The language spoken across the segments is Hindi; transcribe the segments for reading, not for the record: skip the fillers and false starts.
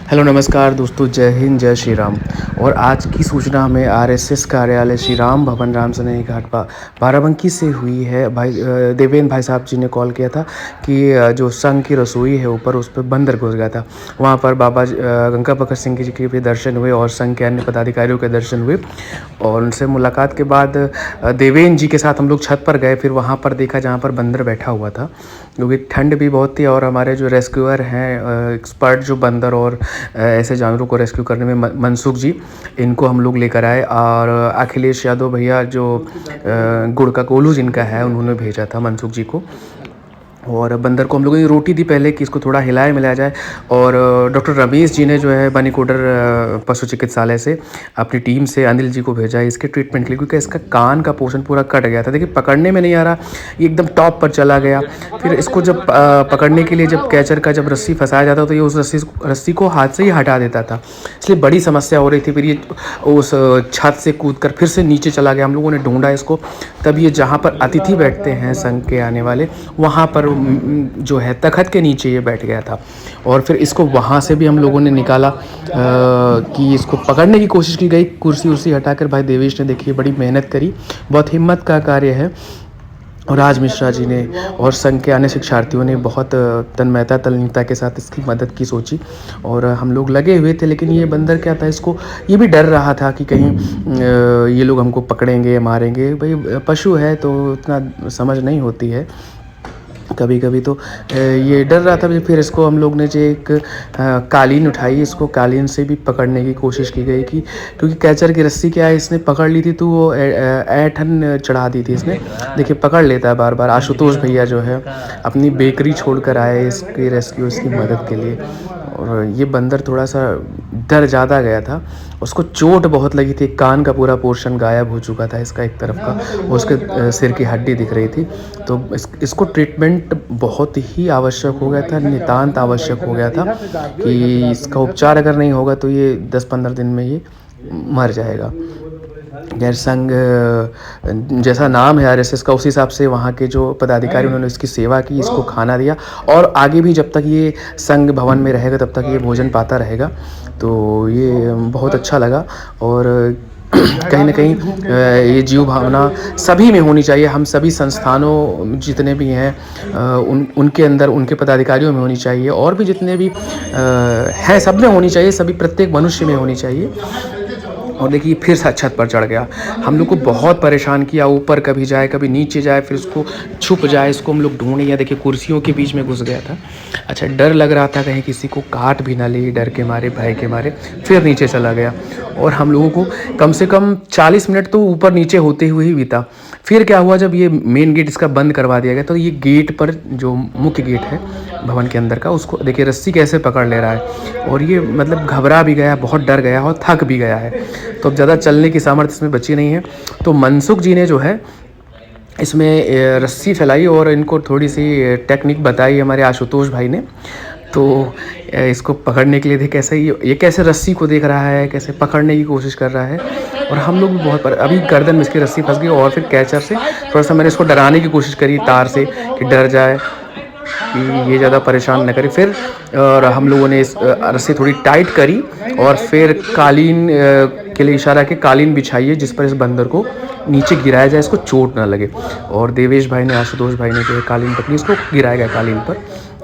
हेलो नमस्कार दोस्तों, जय हिंद, जय श्री राम। और आज की सूचना हमें आरएसएस कार्यालय श्री राम भवन राम सनेही घाट बाराबंकी से हुई है। देवेंद्र भाई साहब जी ने कॉल किया था कि जो संघ की रसोई है ऊपर, उस पर बंदर घुस गया था। वहाँ पर बाबा गंगा प्रकाश सिंह जी के भी दर्शन हुए और संघ के अन्य पदाधिकारियों के दर्शन हुए। और उनसे मुलाकात के बाद देवेंद्र जी के साथ हम लोग छत पर गए। फिर वहाँ पर देखा जहाँ पर बंदर बैठा हुआ था, क्योंकि ठंड भी बहुत थी। और हमारे जो रेस्क्यूअर हैं, एक्सपर्ट जो बंदर और ऐसे जानवरों को रेस्क्यू करने में मनसुख जी, इनको हम लोग लेकर आए। और अखिलेश यादव भैया जो गुड़ का कोल्हू जिनका है, उन्होंने भेजा था मनसुख जी को। और बंदर को हम लोगों ने रोटी दी पहले कि इसको थोड़ा हिलाया मिलाया जाए। और डॉक्टर रमेश जी ने जो है बनीकोडर पशु चिकित्सालय से अपनी टीम से अनिल जी को भेजा है इसके ट्रीटमेंट के लिए, क्योंकि इसका कान का पोर्शन पूरा कट गया था। देखिए, पकड़ने में नहीं आ रहा, ये एकदम टॉप पर चला गया। फिर इसको जब पकड़ने के लिए जब कैचर का जब रस्सी फंसाया जाता तो ये उस रस्सी को हाथ से ही हटा देता था, इसलिए बड़ी समस्या हो रही थी। फिर ये उस छत से कूद कर फिर से नीचे चला गया। हम लोगों ने ढूंढा इसको, तब ये जहाँ पर अतिथि बैठते हैं संघ के आने वाले, वहाँ पर जो है तखत के नीचे ये बैठ गया था। और फिर इसको वहाँ से भी हम लोगों ने निकाला कि इसको पकड़ने की कोशिश की गई। कुर्सी उर्सी हटाकर भाई देवेश ने देखिए बड़ी मेहनत करी, बहुत हिम्मत का कार्य है। और राज मिश्रा जी ने और संघ के अन्य शिक्षार्थियों ने बहुत तन्मयता तल्लीनता के साथ इसकी मदद की सोची। और हम लोग लगे हुए थे। लेकिन ये बंदर क्या था, इसको ये भी डर रहा था कि कहीं ये लोग हमको पकड़ेंगे, मारेंगे। भाई पशु है तो इतना समझ नहीं होती है कभी कभी, तो ये डर रहा था। फिर इसको हम लोग ने जो एक कालीन उठाई, इसको कालीन से भी पकड़ने की कोशिश की गई कि क्योंकि कैचर की रस्सी क्या है, इसने पकड़ ली थी तो वो ऐठन चढ़ा दी थी इसने। देखिए, पकड़ लेता है बार बार। आशुतोष भैया जो है अपनी बेकरी छोड़ कर आए इसकी रेस्क्यू, इसकी मदद के लिए। और ये बंदर थोड़ा सा डर ज़्यादा गया था, उसको चोट बहुत लगी थी, कान का पूरा पोर्शन गायब हो चुका था इसका एक तरफ का, उसके सिर की हड्डी दिख रही थी। तो इसको ट्रीटमेंट बहुत ही आवश्यक हो गया था, नितांत आवश्यक हो गया था कि इसका उपचार अगर नहीं होगा तो ये 10-15 दिन में ये मर जाएगा। गैर संघ जैसा नाम है आरएसएस का, उस हिसाब से वहाँ के जो पदाधिकारी उन्होंने इसकी सेवा की, इसको खाना दिया। और आगे भी जब तक ये संघ भवन में रहेगा तब तक ये भोजन पाता रहेगा। तो ये बहुत अच्छा लगा। और कहीं ना कहीं ये जीव भावना सभी में होनी चाहिए। हम सभी संस्थानों जितने भी हैं उनके अंदर, उनके पदाधिकारियों में होनी चाहिए। और भी जितने भी हैं, सब में होनी चाहिए, सभी प्रत्येक मनुष्य में होनी चाहिए। और देखिए, फिर छत पर चढ़ गया, हम लोग को बहुत परेशान किया। ऊपर कभी जाए कभी नीचे जाए, फिर उसको छुप जाए, इसको हम लोग ढूंढे। या देखिए, कुर्सियों के बीच में घुस गया था। अच्छा, डर लग रहा था कहीं किसी को काट भी ना ले, डर के मारे, भय के मारे। फिर नीचे चला गया और हम लोगों को कम से कम 40 मिनट तो ऊपर नीचे होते हुए ही बीता। फिर क्या हुआ, जब ये मेन गेट इसका बंद करवा दिया गया तो ये गेट पर जो मुख्य गेट है भवन के अंदर का, उसको देखिए रस्सी कैसे पकड़ ले रहा है। और ये मतलब घबरा भी गया, बहुत डर गया और थक भी गया है। तो अब ज़्यादा चलने की सामर्थ्य इसमें बची नहीं है। तो मनसुख जी ने जो है इसमें रस्सी फैलाई और इनको थोड़ी सी टेक्निक बताई हमारे आशुतोष भाई ने। तो इसको पकड़ने के लिए देख कैसे ये कैसे रस्सी को देख रहा है, कैसे पकड़ने की कोशिश कर रहा है। और हम लोग भी बहुत अभी गर्दन में इसकी रस्सी फंस गई। और फिर कैचर से थोड़ा सा मैंने इसको डराने की कोशिश करी तार से कि डर जाए, कि ये ज़्यादा परेशान न करे। फिर और हम लोगों ने इस रस्सी थोड़ी टाइट करी और फिर कालीन के लिए इशारा के कालीन बिछाइए जिस पर इस बंदर को नीचे गिराया जाए, इसको चोट ना लगे। और देवेश भाई ने, आशुतोष भाई ने जो है कालीन पकड़ी, इसको गिराया गया कालीन पर।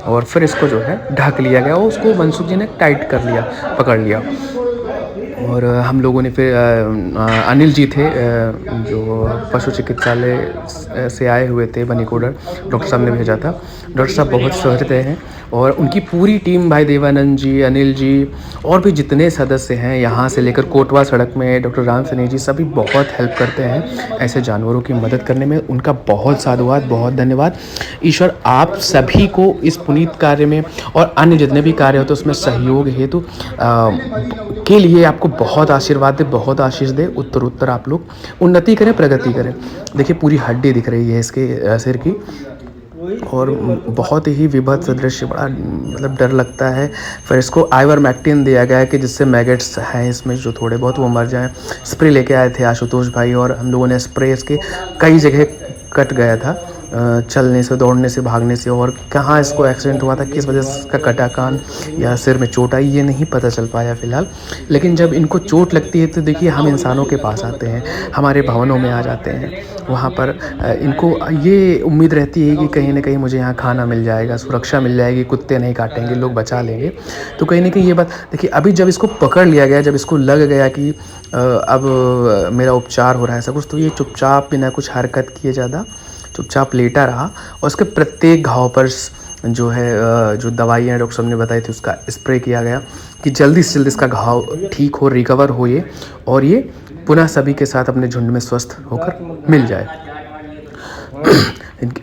और फिर इसको जो है ढक लिया गया और उसको मनसुख जी ने टाइट कर लिया, पकड़ लिया। और हम लोगों ने फिर अनिल जी थे जो पशु चिकित्सालय से आए हुए थे बनीकोडर, डॉक्टर साहब ने भेजा था। डॉक्टर साहब बहुत सहृदय हैं और उनकी पूरी टीम, भाई देवानंद जी, अनिल जी और भी जितने सदस्य हैं, यहाँ से लेकर कोटवा सड़क में डॉक्टर राम सनेही जी, सभी बहुत हेल्प करते हैं ऐसे जानवरों की मदद करने में। उनका बहुत साधुवाद, बहुत धन्यवाद। ईश्वर आप सभी को इस पुनीत कार्य में और अन्य जितने भी कार्य होते हैं उसमें सहयोग हेतु के लिए आपको बहुत आशीर्वाद दे, बहुत आशीष दे। उत्तर आप लोग उन्नति करें, प्रगति करें। देखिए, पूरी हड्डी दिख रही है इसके सिर की और बहुत ही विभत्स दृश्य, बड़ा मतलब डर लगता है। फिर इसको आइवरमेक्टिन दिया गया है कि जिससे मैगेट्स हैं इसमें जो थोड़े बहुत वो मर जाएं। स्प्रे लेके आए थे आशुतोष भाई और हम लोगों ने स्प्रे इसके कई जगह कट गया था चलने से, दौड़ने से, भागने से, और कहाँ इसको एक्सीडेंट हुआ था, किस वजह से इसका कटा कान या सिर में चोट आई, ये नहीं पता चल पाया फ़िलहाल। लेकिन जब इनको चोट लगती है तो देखिए हम इंसानों के पास आते हैं, हमारे भवनों में आ जाते हैं। वहाँ पर इनको ये उम्मीद रहती है कि कहीं न कहीं मुझे यहाँ खाना मिल जाएगा, सुरक्षा मिल जाएगी, कुत्ते नहीं काटेंगे, लोग बचा लेंगे। तो कहीं न कहीं ये बात देखिए, अभी जब इसको पकड़ लिया गया, जब इसको लग गया कि अब मेरा उपचार हो रहा है सब कुछ, तो ये चुपचाप बिना कुछ हरकत किए ज़्यादा चुपचाप लेटा रहा, और उसके प्रत्येक घाव पर जो है जो दवाइयाँ डॉक्टर साहब ने बताई थी उसका स्प्रे किया गया कि जल्दी से जल्दी इसका घाव ठीक हो, रिकवर हो ये, और ये पुनः सभी के साथ अपने झुंड में स्वस्थ होकर मिल जाए।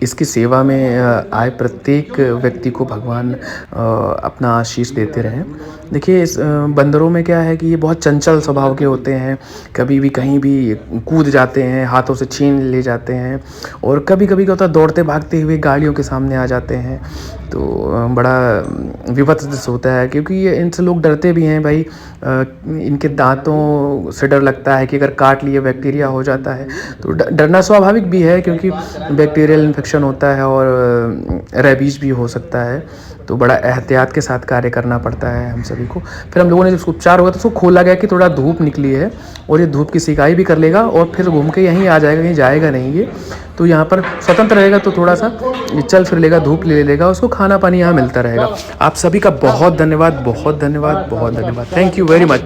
इसकी सेवा में आए प्रत्येक व्यक्ति को भगवान अपना आशीष देते रहें। देखिए इस बंदरों में क्या है कि ये बहुत चंचल स्वभाव के होते हैं, कभी भी कहीं भी कूद जाते हैं, हाथों से छीन ले जाते हैं, और कभी-कभी क्या होता है दौड़ते भागते हुए गाड़ियों के सामने आ जाते हैं। तो बड़ा विपत्त दृश्य होता है, क्योंकि ये इनसे लोग डरते भी हैं भाई। इनके दाँतों से डर लगता है कि अगर काट लिए बैक्टीरिया हो जाता है, तो डरना स्वाभाविक भी है, क्योंकि बैक्टीरियल इन्फेक्शन होता है और रेबीज़ भी हो सकता है। तो बड़ा एहतियात के साथ कार्य करना पड़ता है हम सभी को। फिर हम लोगों ने जब उसको उपचार हुआ तो उसको खोला गया कि थोड़ा धूप निकली है, और ये धूप की सिकाई भी कर लेगा और फिर घूम के यहीं आ जाएगा, कहीं जाएगा नहीं ये। तो यहाँ पर स्वतंत्र रहेगा, तो थोड़ा सा चल फिर लेगा, धूप ले लेगा, उसको खाना पानी यहाँ मिलता रहेगा। आप सभी का बहुत धन्यवाद, बहुत धन्यवाद, बहुत धन्यवाद। Thank you very much.